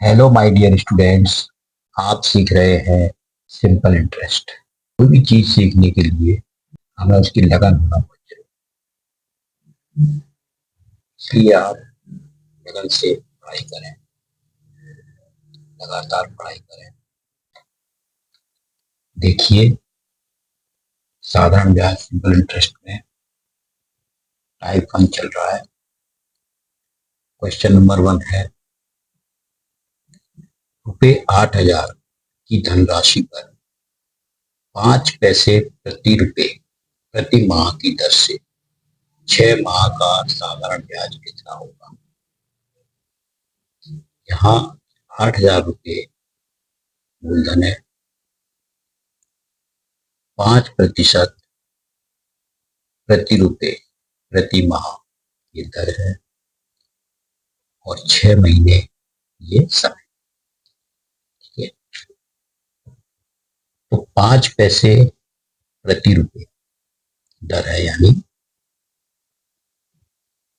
Hello my dear students. आप सीख रहे हैं सिंपल इंटरेस्ट। कोई भी चीज सीखने के लिए हमें उसकी लगन होना बहुत जरूरी है। इसलिए आप लगन से पढ़ाई करें, लगातार पढ़ाई करें। देखिए, साधारण ब्याज सिंपल इंटरेस्ट में टाइप 1 चल रहा है। क्वेश्चन नंबर 1 है, रुपये 8,000 की धनराशि पर 5 पैसे प्रति रुपये प्रति माह की दर से 6 माह का साधारण ब्याज कितना होगा। यहाँ 8,000 रुपये मूलधन है, 5% प्रति रुपये प्रति माह ये दर है और 6 महीने ये समय। ठीक है, तो 5 पैसे प्रति रुपये दर है, यानी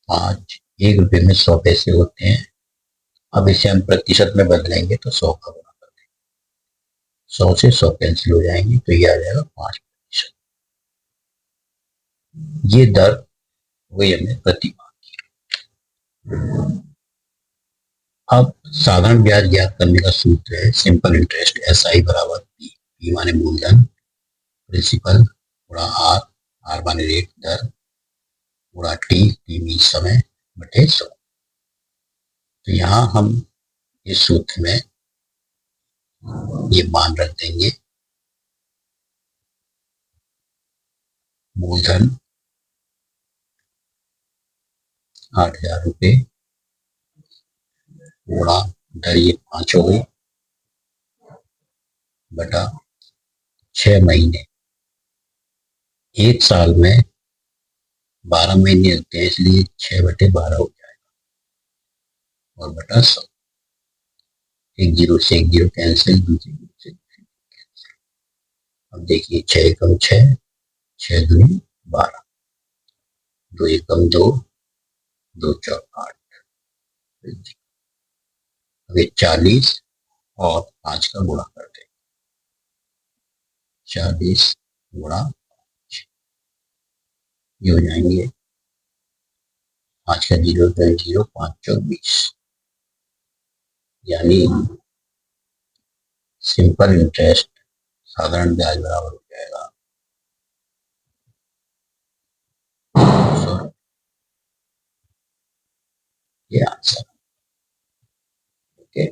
1 रुपये में 100 पैसे होते हैं। अब इसे हम प्रतिशत में बदलेंगे तो 100 का गुणा कर देंगे, 100 से 100 कैंसिल हो जाएंगे तो ये आ जाएगा 5%। ये दर हुई हमें प्रति माह की। अब साधारण ब्याज ज्ञात करने का सूत्र है सिंपल इंटरेस्ट, SI बराबर P माने मूलधन, प्रिंसिपल गुणा आर, आर माने रेट दर, गुणा टी, टी मीन समय, बटे 100। तो यहाँ हम इस सूत्र में ये मान रख देंगे, मूलधन 8,000 रुपये गुणा दर ये 5 हो गई, बटा 6 महीने। एक साल में 12 महीने होते हैं, इसलिए 6/12 हो जाएगा और बटा 100। एक जीरो से एक जीरो कैंसिल, दूसरे जीरो से कैंसिल। अब देखिए 6 एकम 6, 6 दूनी 12, 2 एकम 2, 2 चौक 8। अब ये 40 और 5 का गुणा करते हैं, 40 गुणा 5, ये हो जाएंगे 5 का 0 0, 5 चौक 20, यानी सिंपल इंटरेस्ट साधारण ब्याज बराबर हो जाएगा 100। ये आंसर। ओके,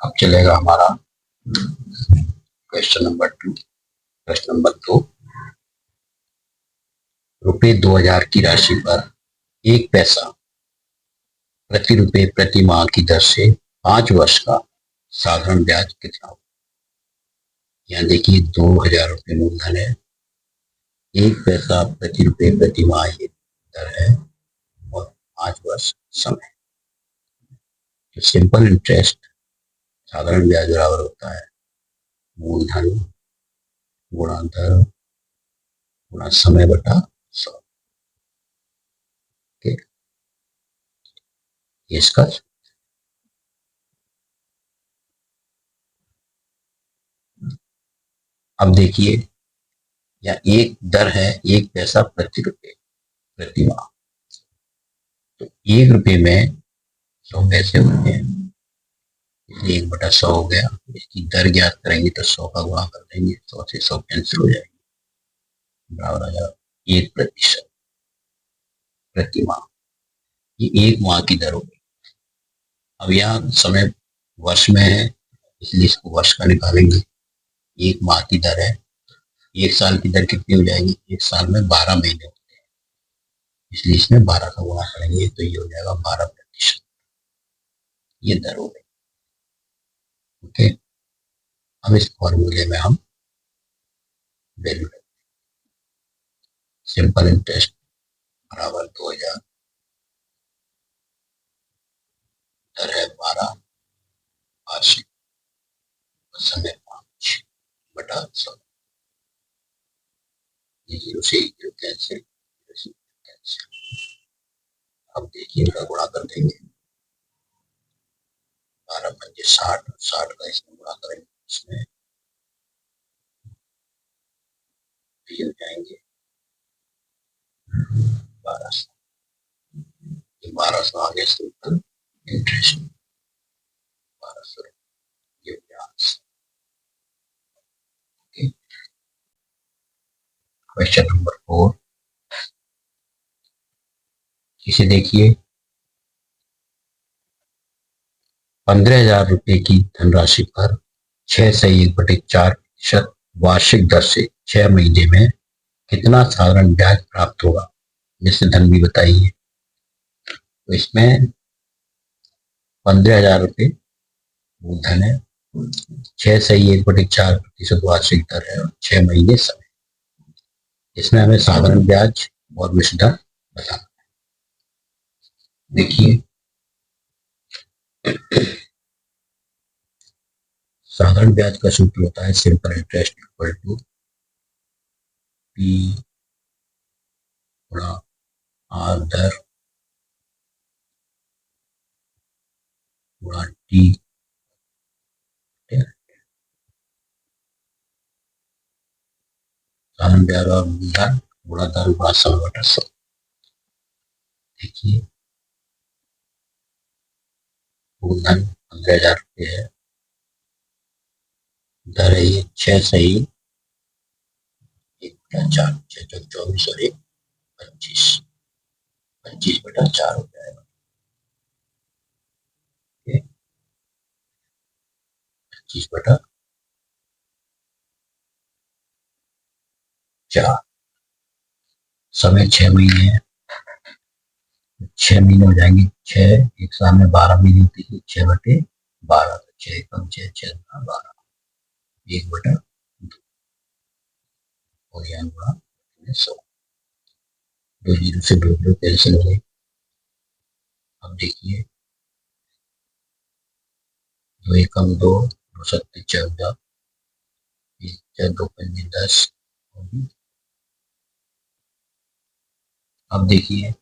अब चलेगा हमारा क्वेश्चन नंबर 2। प्रश्न नंबर 2, रुपये 2,000 की राशि पर 1 पैसा प्रति रुपये प्रति माह की दर से 5 वर्ष का साधारण ब्याज कितना होगा। यहाँ देखिए 2,000 रुपये मूलधन है, 1 पैसा प्रति रुपये प्रति माह ये दर है और 5 वर्ष समय। तो सिंपल इंटरेस्ट साधारण ब्याज बराबर होता है मूलधन गुणा दर गुणा समय बटा 100। इसका अब देखिए, या एक दर है 1 पैसा प्रति रुपये प्रति माह, तो 1 रुपये में 100 पैसे होते हैं, इसलिए 1/100 हो गया। इसकी दर ज्ञात करेंगे तो 100 का गुणा कर देंगे, 100 से 100 कैंसिल हो जाएगी, बराबर आ जाएगा 1% प्रति माह। ये 1 माह की दर होगी। अब यहाँ समय वर्ष में है, इसलिए इसको वर्ष का निकालेंगे। 1 माह की दर है, 1 साल की दर कितनी हो जाएगी, 1 साल में 12 महीने होते हैं, इसलिए इसमें 12 का गुणा करेंगे तो ये हो जाएगा 12%। ये दर हो गई। ओके, अब इस फॉर्मूले में हम वैल्यू सिंपल इंटरेस्ट बराबर 2,000 ये जीरो से जीरो कैंसिल, जीरो से कैंसिल। अब देखिए इनका गुणा कर देंगे, 12×5 = 60, 60 का इसमें गुणा करेंगे, इसमें ये हो जाएंगे 1200। 1200 आ गया सिंपल इंटरेस्ट, 1200 ये क्वेश्चन नंबर 4, इसे देखिए। 15,000 रुपए की धनराशि पर 6 से 1/4% वार्षिक दर से 6 महीने में कितना साधारण ब्याज प्राप्त होगा, निश्चित धन भी बताइए। तो इसमें 15,000 रुपए मूलधन है, 6 से 1/4% वार्षिक दर है और 6 महीने समय। इसमें हमें साधारण ब्याज और मिश्र धन बताना। देखिए साधारण ब्याज का सूत्र होता है simple interest equal to P गुणा आर दर गुणा टी। साधारण ब्याज और मूलधन गुणा दर गुणा समय बटा 100। देखिए मूलधन 15,000 रुपये है, दर है ये 6 से 1/4, 6×24 और 1 25, 25/4 हो जाएगा। 25/4, समय 6 महीने है, 6 महीने हो जाएंगे, 6 एक साल में 12 महीने होती है, 6/12, 6 × 6 = 6, 12, 1/2 और यहाँ गुणा 100। 2 जीरो से 2 जीरो कैंसिल हो गए। अब देखिए 2 एकम 2, 2 सत्ते 14, 2 पंजे 10। अब देखिए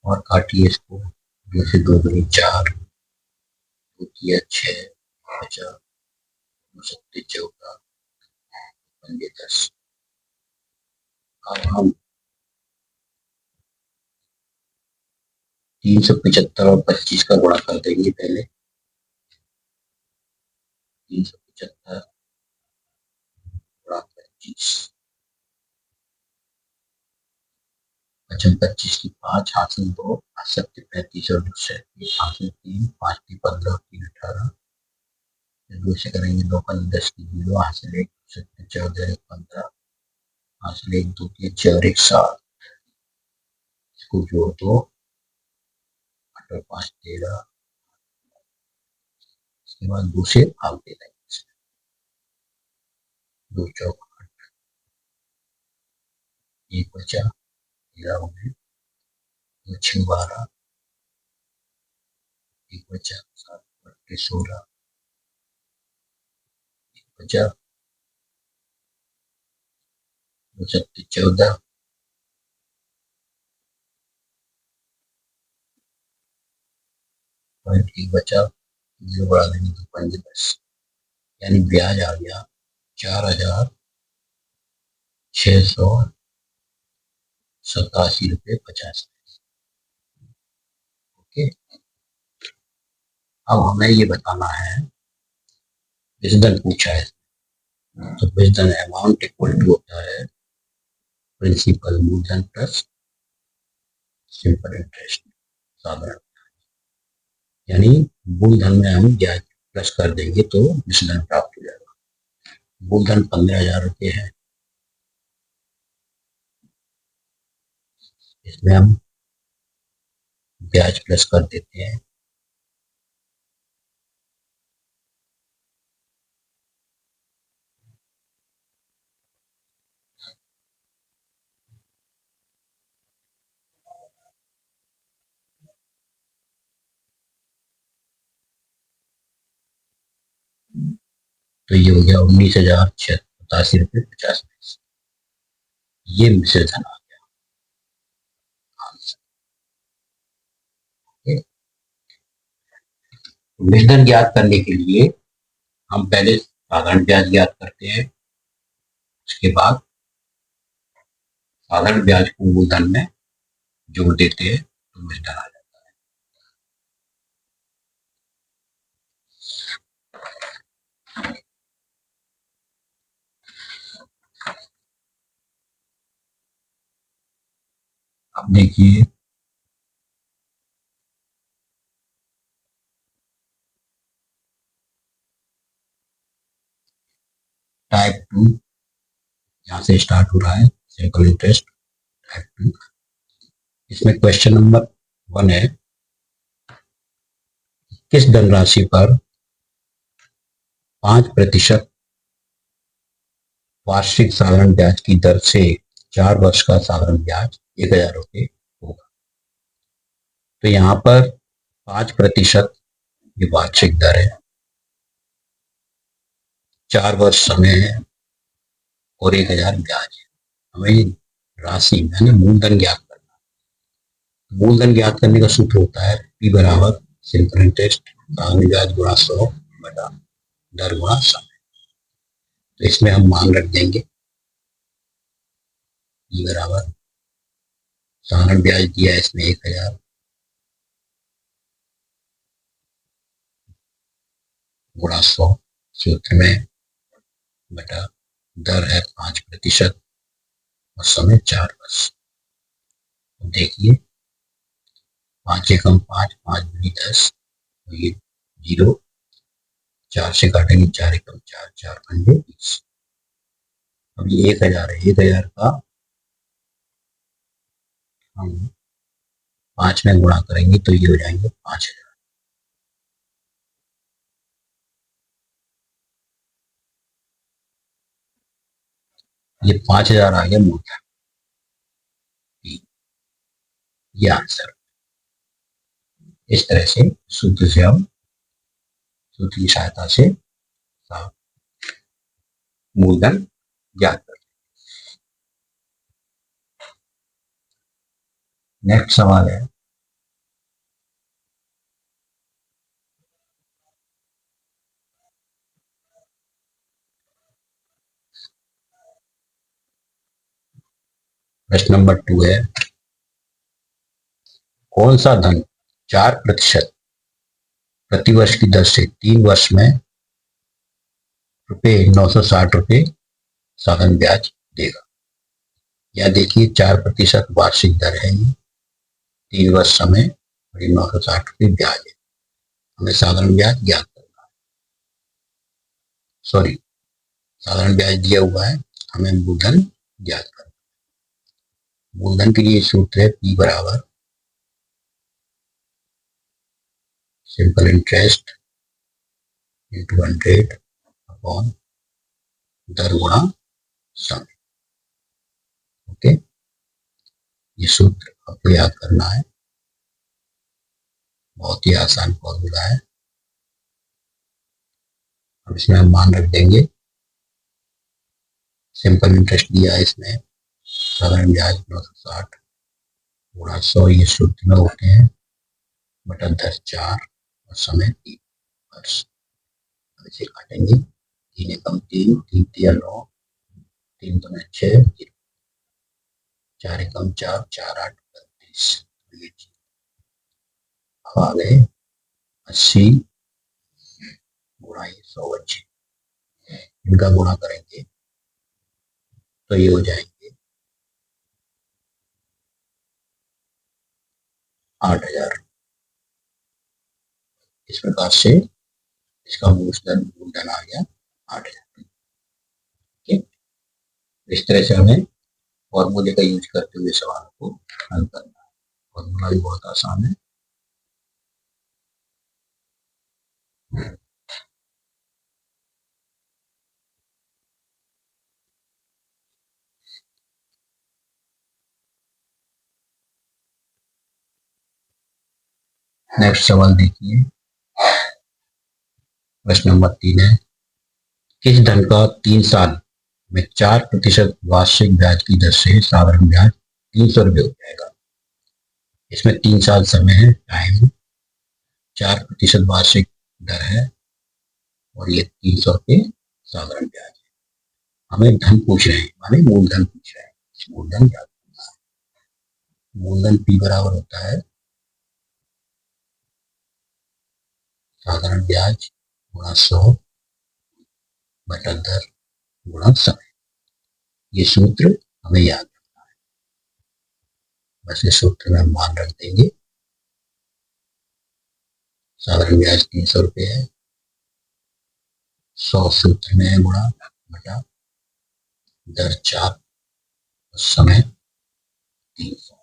और काटिए इसको, 2 से 2 दूनी 4, 2 किया 6, 50, 2 सत्ते 14, पंजे 10। अब हम 375 और 25 का गुणा कर देंगे पहले। 375 गुणा 25, 25 की 5 हासिल 2, 35 और 2 हासिल 3, 5 की 15, 3 18, 2 से करेंगे 2 5 10 की 0, हासिल 1, 14 1 15, हासिल 1 2 की 6 और 1 7। इसको जोड़ दो, 8 और 5 13, इसके बाद 2 से भाग दे देंगे, 2 चौक 8, 1 बचा 13 हो गए, 2 6 12, 1 बचा 7 16, 1 बचा 2 7 14, 1 बचा, 0 बढ़ा देंगे 2 5 10, यानी ब्याज आ गया 4,687 रुपये 50। ओके, अब हमें ये बताना है, विजडन पूछा है, तो विजडन अमाउंट इक्वल टू होता है प्रिंसिपल मूलधन प्लस सिंपल इंटरेस्ट, साधारण। यानी मूलधन में हम ब्याज प्लस कर देंगे तो विचलन प्राप्त हो जाएगा। मूलधन 15,000 रुपये है, इसमें हम ब्याज प्लस कर देते हैं, तो ये हो गया 19,687 रुपये 50 पैसे। ये मिश्र धन आ गया आंसर। मिश्र धन ज्ञात करने के लिए हम पहले साधारण ब्याज ज्ञात करते हैं, उसके बाद साधारण ब्याज को मूलधन में जोड़ देते हैं तो मिश्र धन आ जाता है। अब देखिए टाइप 2 यहाँ से स्टार्ट हो रहा है, सिंपल इंटरेस्ट टाइप 2। इसमें क्वेश्चन नंबर 1 है, किस धनराशि पर 5% वार्षिक साधारण ब्याज की दर से 4 वर्ष का साधारण ब्याज 1,000 रुपये होगा। तो यहाँ पर 5% ये वार्षिक दर है, 4 वर्ष समय है और 1,000 ब्याज है। हमें राशि यानी मूलधन ज्ञात करना। मूलधन ज्ञात करने का सूत्र होता है P बराबर सिंपल इंटरेस्ट साधारण ब्याज गुणा 100 बटा दर गुणा समय। तो इसमें हम मान रख देंगे P बराबर साधारण ब्याज दिया है इसमें 1,000 गुणा 100 सूत्र में बटा दर है 5% और समय 4 वर्ष। देखिए 5 एकम 5, 5 दूनी 10, ये 0, 4 से काटेंगे 4 एकम 4, 4 पंजे 20। अब ये 1,000 है, 1,000 का हम 5 में गुणा करेंगे तो ये हो जाएंगे 5,000। ये 5,000 आ गया मूलधन, ये आंसर। इस तरह से सूत्र से हम सूत्र की सहायता से मूलधन ज्ञात कर। नेक्स्ट सवाल है, प्रश्न नंबर 2 है, कौन सा धन 4% प्रतिवर्ष की दर से 3 वर्ष में रुपये 960 रुपये साधारण ब्याज देगा। या देखिए 4% वार्षिक दर है, ये 3 वर्ष समय और ये 960 रुपये ब्याज है। हमें साधारण ब्याज ज्ञात करना है, सॉरी साधारण ब्याज दिया हुआ है, हमें मूलधन ज्ञात करना। मूलधन के लिए सूत्र है P बराबर सिंपल इंटरेस्ट इंटू 100 अपॉन दर गुणा समय। ओके, ये सूत्र आपको याद करना है, बहुत ही आसान फॉर्मूला है। अब इसमें हम मान रख देंगे सिंपल इंटरेस्ट दिया है इसमें साधारण ब्याज 960 गुणा 100, ये सूत्र में होते हैं बटा दर 4 और समय 3 वर्ष। अब इसे काटेंगे, 3 एकम 3, 3 तिया 9, 3 दूने 6, 4 एकम 4, 4 8 32। अब आ गए 80 गुणा 100, इनका गुणा करेंगे तो ये हो जाएंगे 8,000। इस प्रकार से इसका मूलधन आ गया 8,000। ठीक, इस तरह से हमें फॉर्मूले का यूज करते हुए सवाल को हल करना है। फॉर्मूला भी बहुत आसान है। नेक्स्ट सवाल देखिए, प्रश्न नंबर 3 है, किस धन का 3 साल में 4% वार्षिक ब्याज की दर से साधारण ब्याज 300 रुपये हो जाएगा। इसमें 3 साल समय है, टाइम, 4% वार्षिक दर है और ये 300 रुपये साधारण ब्याज है। हमें धन पूछ रहे हैं, माने मूलधन पूछ रहे हैं। मूलधन क्या होता है? मूलधन P बराबर होता है साधारण ब्याज गुणा 100 बटा दर गुणा समय। ये सूत्र हमें याद रखना है, बस इस सूत्र में हम मान रख देंगे। साधारण ब्याज 300 रुपये है, 100 सूत्र में है गुणा बटा दर 4 और समय 300।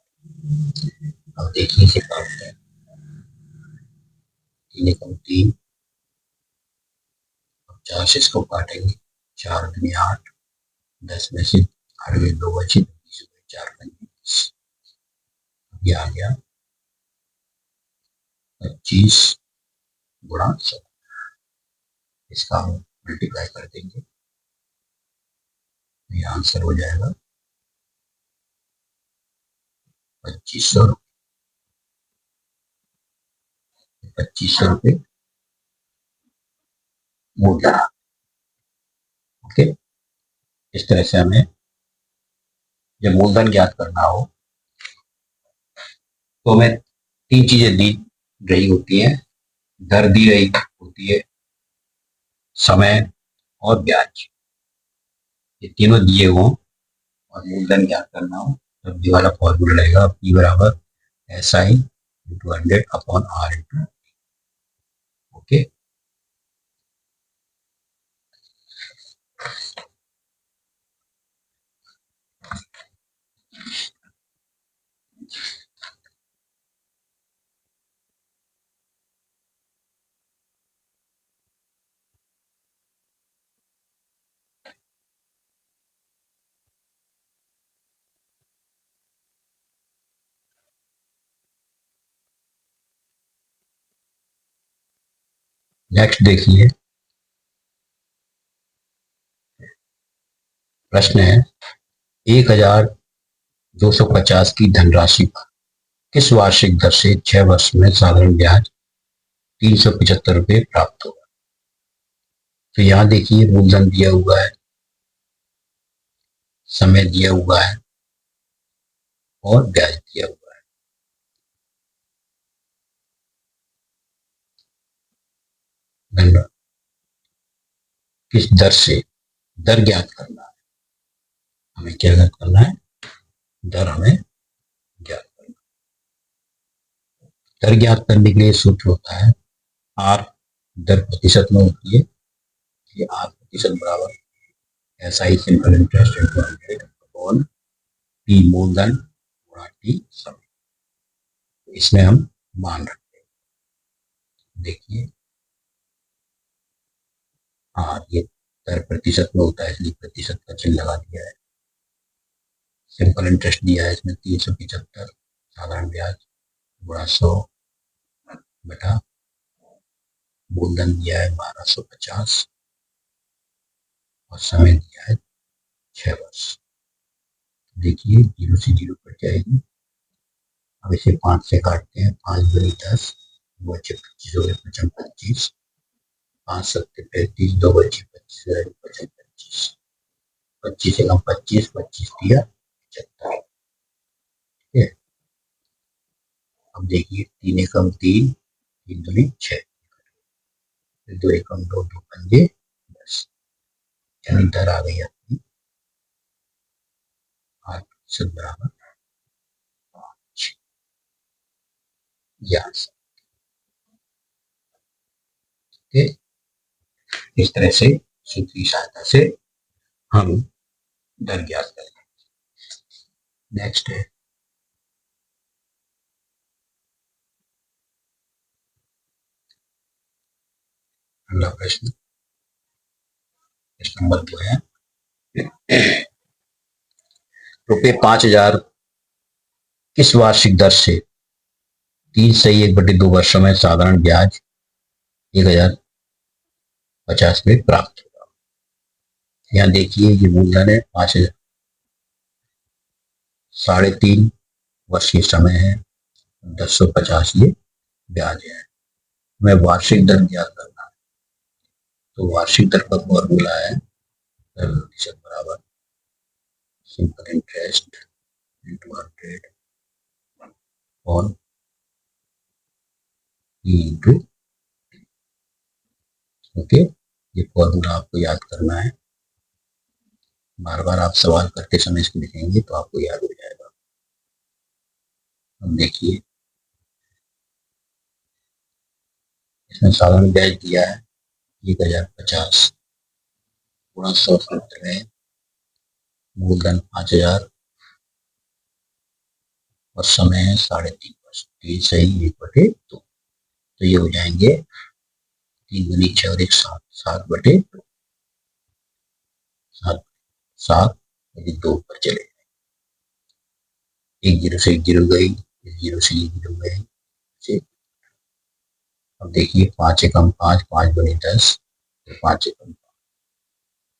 अब देखिए इसे काटते हैं। 3 एकम 3, 4 से इसको काटेंगे, 4 दूनी 8, 10 में से 8 में 2 बचे, 4 25, ये आ गया 25 गुणा 100। इसका हम मल्टीप्लाई कर देंगे, ये आंसर हो जाएगा 2500 रुपये। 2500 रुपये मूलधन। ओके, इस तरह से हमें जब मूलधन ज्ञात करना हो तो हमें 3 चीजें दी रही होती हैं, दर दी रही होती है, समय और ब्याज। ये तीनों दिए हों और मूलधन ज्ञात करना हो तब ये वाला फॉर्मूला रहेगा, P बराबर SI into 100 upon R into. Okay, next देखिए, प्रश्न है 1250 की धनराशि पर किस वार्षिक दर से 6 वर्ष में साधारण ब्याज 375 रुपये प्राप्त होगा। तो यहां देखिए मूलधन दिया हुआ है, समय दिया हुआ है और ब्याज दिया हुआ है। किस दर से, दर ज्ञात करना है हमें, क्या ज्ञात करना है, दर हमें ज्ञात करना। दर ज्ञात करने के लिए सूत्र होता है R दर प्रतिशत में होती है, ये R प्रतिशत बराबर SI simple interest into 100 upon P मूलधन गुणा T समय। इसमें हम मान रखते हैं, देखिए ये दर प्रतिशत में होता है इसलिए प्रतिशत का चिन्ह लगा दिया है। सिंपल इंटरेस्ट दिया है इसमें 375 साधारण ब्याज गुणा 100 बटा मूलधन दिया है 1250 और समय दिया है 6 वर्ष। देखिए 0 से 0 कट जाएगी। अब इसे 5 से काटते हैं, 5 दूनी 10, 2 बचे 25 हो गए, 25, 5 सत्ते 35, 2 बचे 25 बचे 25, 25 से कम 25, 25 दिया 75। ठीक है, अब देखिए 3 एकम 3, 3 दूनी 6, 2 एकम 2, 2 पंजे 10, यानी दर आ गई अपनी 8% बराबर 5। इस तरह से सूत्र की सहायता से हम दर ज्ञात करें। नेक्स्ट है अगला प्रश्न, प्रश्न नंबर 2 है रुपये 5000 किस वार्षिक दर से 3/1/2 वर्षों में साधारण ब्याज 1050 में प्राप्त होगा। यहाँ देखिए ये मूलधन है 5,000, 3.5 वर्ष ये समय है, 10,150 ये ब्याज है। मैं वार्षिक दर ज्ञात करना है, तो वार्षिक दर का फॉर्मूला है 10% बराबर सिंपल इंटरेस्ट इंटू 100 और इंटू, ओके। ये फॉर्मूला आपको याद करना है, बार बार आप सवाल करते समय इसको लिखेंगे तो आपको याद हो जाएगा। अब देखिए इसमें साधारण ब्याज दिया है 1,050 गुणा 100 सूत्र में मूलधन 5,000 और समय है 3.5 वर्ष, ये सही 1/2। तो ये हो जाएंगे 3 × 6 और 1 7, 7/2, 7 7 यदि 2 पर चले, एक जीरो से एक जीरो गई, एक जीरो से एक जीरो गई। अब देखिए 5 एकम 5, 5 × 10, 5 एकम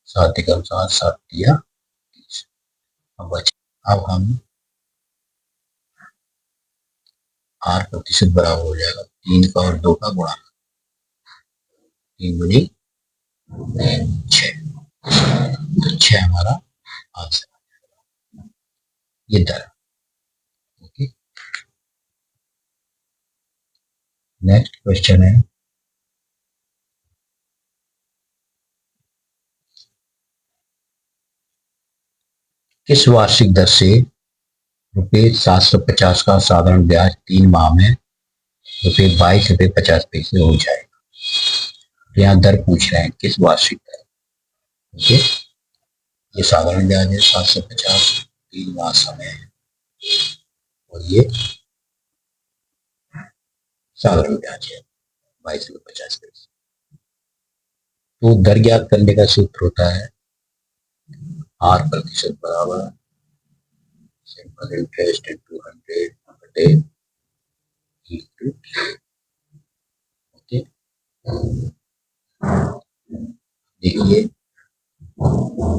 7 एकम 7, 7 दिया 30। अब हम R प्रतिशत बराबर हो जाएगा 3 का और 2 का गुणा, 3 × 6, तो 6 हमारा आंसर, ये दर। ओके, नेक्स्ट क्वेश्चन है किस वार्षिक दर से ₹750 का साधारण ब्याज 3 माह में ₹22.50 हो जाएगा। तो यहाँ दर पूछ रहे हैं किस वार्षिक दर। ओके, ये साधारण ब्याज है 750, 3 माह समय है, और ये साधारण ब्याज है 22.50। तो दर ज्ञात करने का सूत्र होता है R प्रतिशत बराबर सिंपल इंटरेस्ट इंटू 100 बटे इंटू, ओके। देखिए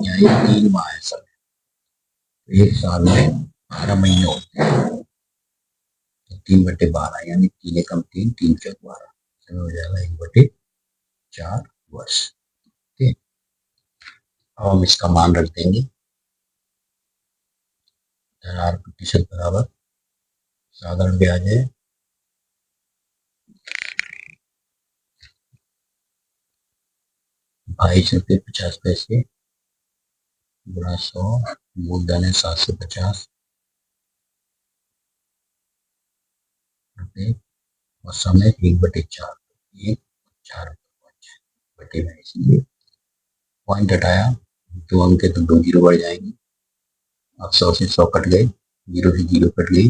यहाँ 3 माह है सर, एक साल में 12 महीने होते हैं, तो 3/12 यानी 3 एकम 3, 3 चौक 12, समय हो जाएगा 1/4 वर्ष। ठीक, अब हम इसका मान रख देंगे, R प्रतिशत बराबर साधारण ब्याज है 22.50 गुणा 100, मूलधन है 750 रुपये और समय 1/4, 1/4 बटे में, इसलिए पॉइंट हटाया, 2 अंक है तो 2 जीरो बढ़ जाएंगे। अब 100 से 100 कट गए, 0 से 0 कट गई।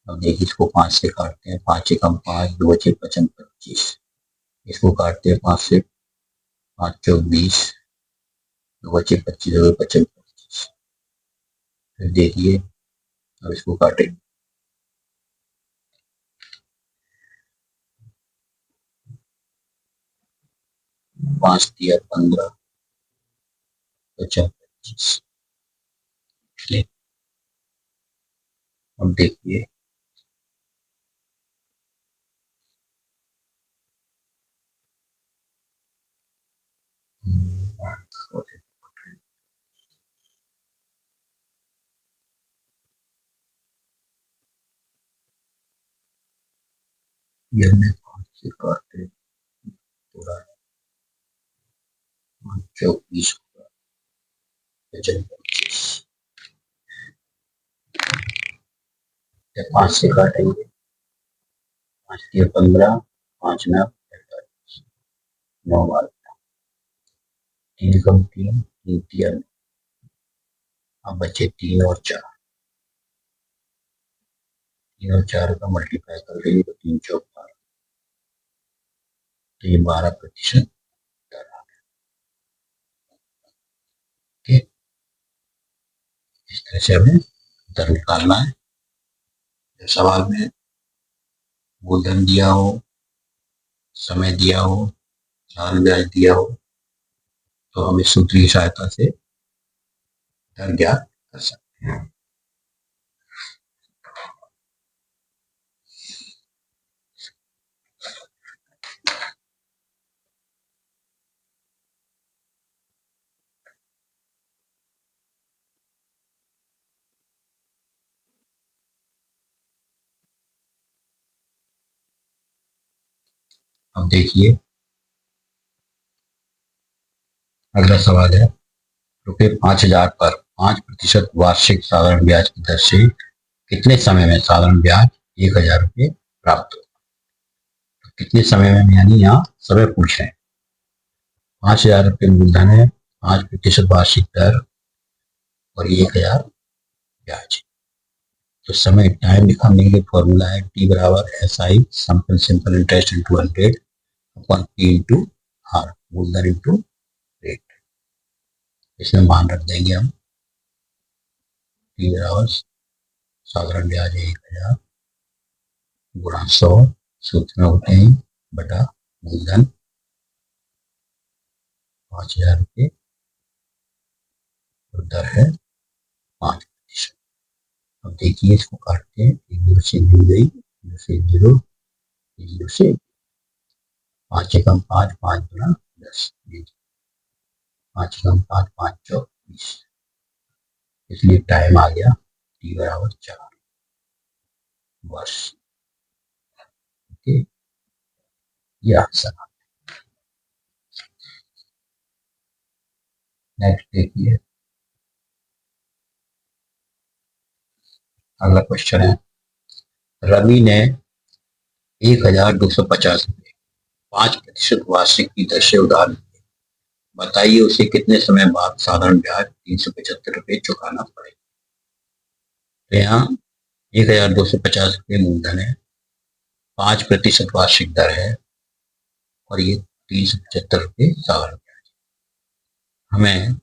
अब देखिए इसको 5 से काटते हैं, 5 एकम 5, 2 × 5 = 25, इसको काटते हैं 5 से, 5 चौक 20, 2 × 25 = 25। फिर देखिए अब इसको काटें, 5 दिया 15, 25। अब देखिए ये हमने 5 से काटे, पूरा 5 चौक 20 होगा, 25। 5 से काटेंगे, 5 दिया 15, 5 में 45, 9 बार 3 कम 3, 3 दिया, अब बचे 3 और 4, 3 और 4 का मल्टीप्लाई कर देंगे तो 3 चौक 12, तो ये 12%। इस तरह से हमें दर निकालना है। जब सवाल में मूलधन दिया हो, समय दिया हो, साधारण ब्याज दिया हो, तो हम इस सूत्र की सहायता से दर ज्ञात कर सकते हैं। अब देखिए अगला सवाल है, रुपये 5,000 पर 5% वार्षिक साधारण ब्याज की दर से कितने समय में साधारण ब्याज 1,000 रुपये प्राप्त हो। तो कितने समय में, यानी यहाँ समय पूछ रहे हैं। 5,000 रुपये मूलधन है, 5% वार्षिक दर और 1,000 ब्याज। तो समय टाइम निकालने के लिए फॉर्मूला है टी बराबर S I simple interest into 100 upon P into R, मूलधन इंटू रेट। इसमें मान रख देंगे हम टी बराबर साधारण ब्याज 1,000 गुणा 100 सूत्र में होते हैं बटा मूलधन 5,000 रुपये और दर है 5%। अब देखिए इसको काटते हैं, 0 से मिल गई, 0 से 0, 0 से 5 एकम 5, 5 गुना 10, 5 एकम 5, 5 चौक 20। इसलिए टाइम आ गया टी बराबर 4 वर्ष। ओके, ये आंसर। नेक्स्ट देखिए अगला क्वेश्चन है, रवि ने 1,250 रुपये 5% वार्षिक की दर से उधार लिए। बताइए उसे कितने समय बाद साधारण ब्याज 375 रुपये चुकाना पड़ेगा। तो यहाँ 1,250 रुपये मूलधन है, 5% वार्षिक दर है और ये 375 रुपये साधारण ब्याज। हमें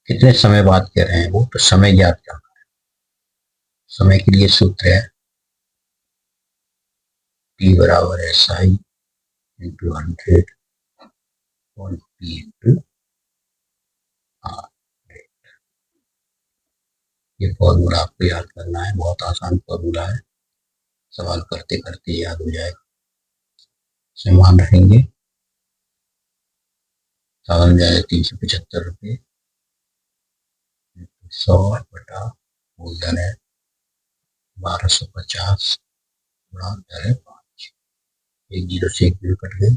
कितने समय बाद कह रहे हैं वो, तो समय ज्ञात करना है। समय के लिए सूत्र है टी बराबर एस आई इंटू 100 और पी इंटू आर। ये फॉर्मूला आपको याद करना है, बहुत आसान फॉर्मूला है, सवाल करते करते याद हो जाएगा। मान रखेंगे साधारण ब्याज 375 रुपये 100 बटा मूलधन है 1250 गुणा दर है 5। एक 0 से 1 0 कट गए,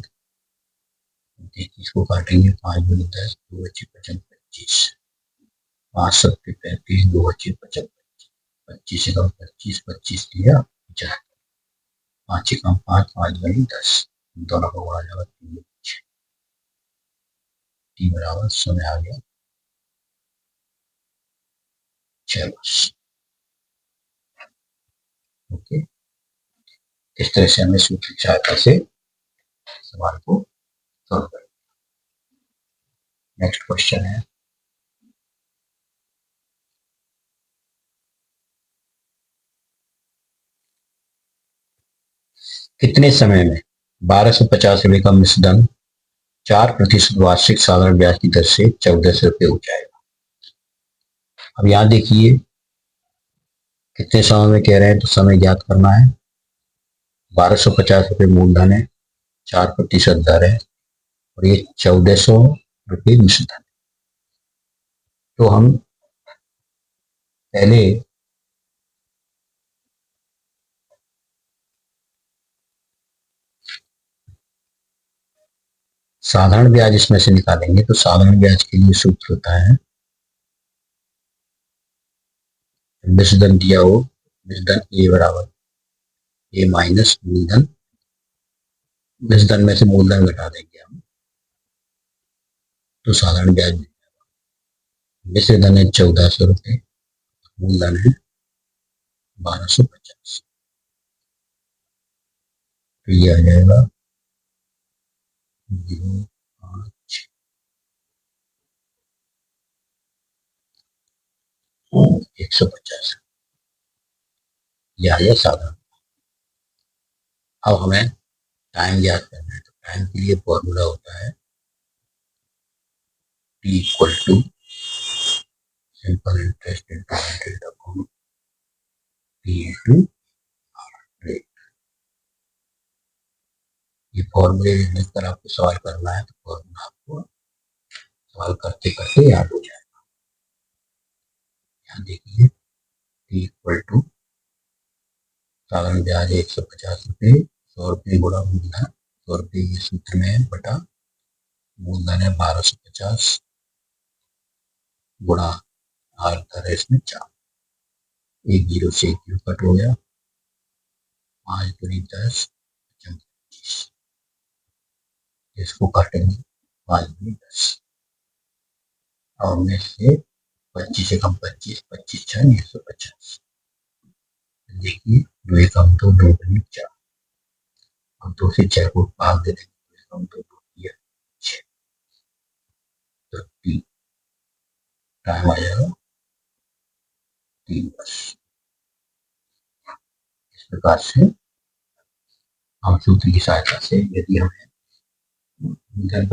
देखिए इसको काटेंगे 5 गुनी 10, 2 अच्छी 25, 5 सबके 35, 2 अच्छी 25, 25 से कम 25, 25 दिया 50, 5 से कम 5, 5 बनी 10, दोनों को गुणा जाएगा 3 टी बराबर समय आ गया 6 वर्ष। ओके, इस तरह से हमें सूत्र की सहायता से सवाल को सॉल्व करें। नेक्स्ट क्वेश्चन है, कितने समय में 1,250 रुपये का मिश्रधन 4% वार्षिक साधारण ब्याज की दर से 1,400 रुपये हो जाएगा। अब यहां देखिए कितने समय में कह रहे हैं, तो समय ज्ञात करना है। 1,250 रुपये मूलधन है, 4% दर है और ये 1,400 रुपये मिश्रधन। तो हम पहले साधारण ब्याज इसमें से निकालेंगे। तो साधारण ब्याज के लिए सूत्र होता है, मिश्रधन दिया हो, मिश्रधन ए बराबर ए माइनस मूलधन, मिश्रधन में से मूलधन घटा देंगे हम, तो साधारण ब्याज मिल जाएगा। मिश्रधन है 1,400 रुपये, मूलधन है 1,250, तो ये आ जाएगा 150, ये आ गया साधारण। अब हमें टाइम ज्ञात करना है, तो टाइम के लिए फॉर्मूला होता है T equal to simple interest into 100 upon T into rate. ये फॉर्मूले लिखकर आपको सवाल करना है तो फॉर्मूला आपको सवाल करते करते याद हो जाएगा। यहाँ देखिए टी इक्वल टू साधारण ब्याज 150 रुपये, 100 रुपये गुणा मूलधन, 100 रुपये ये सूत्र में है बटा मूलधन है 1250 गुणा आर दर है इसमें 4, एक जीरो से एक जीरो कट हो गया, 5 दूनी 10, 25, इसको काटेंगे 5 दूनी 10 और में से 25 से कम 25, 25 6 150। देखिए 2 कम 2, 2 दूनी 4, अब 2 से 6 को भाग दे देंगे, 2 कम 2, 2 दिया 6, तो 3 टाइम आ जाएगा 3 बस। इस प्रकार से हम सूत्र की सहायता से यदि हमें दर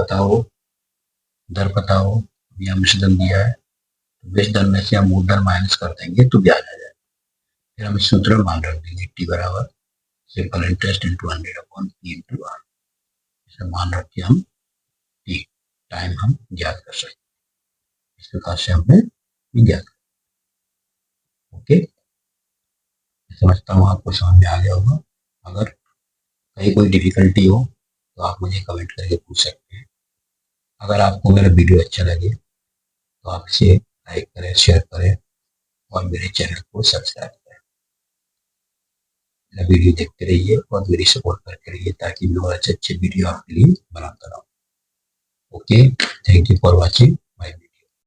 पता हो या मिश्रधन दिया है तो विषधन में से हम मूलधन माइनस कर देंगे तो ब्याज आ जाएगा। फिर हम इस सूत्र में मान रख देंगे टी बराबर simple interest into 100 upon P into R. इसे मान रख के हम टी टाइम हम ज्ञात कर सकते हैं। इस प्रकार से हमने ज्ञात कर। ओके, समझता हूँ आपको समझ में आ गया होगा। अगर कहीं कोई डिफिकल्टी हो तो आप मुझे कमेंट करके पूछ सकते हैं। अगर आपको मेरा वीडियो अच्छा लगे तो आप इसे लाइक करें, शेयर करें और मेरे चैनल को सब्सक्राइब करें। मेरा वीडियो देखते रहिए और मेरी सपोर्ट करते रहिए ताकि मैं और अच्छे अच्छे वीडियो आपके लिए बनाता रहूँ। Okay, thank you for watching.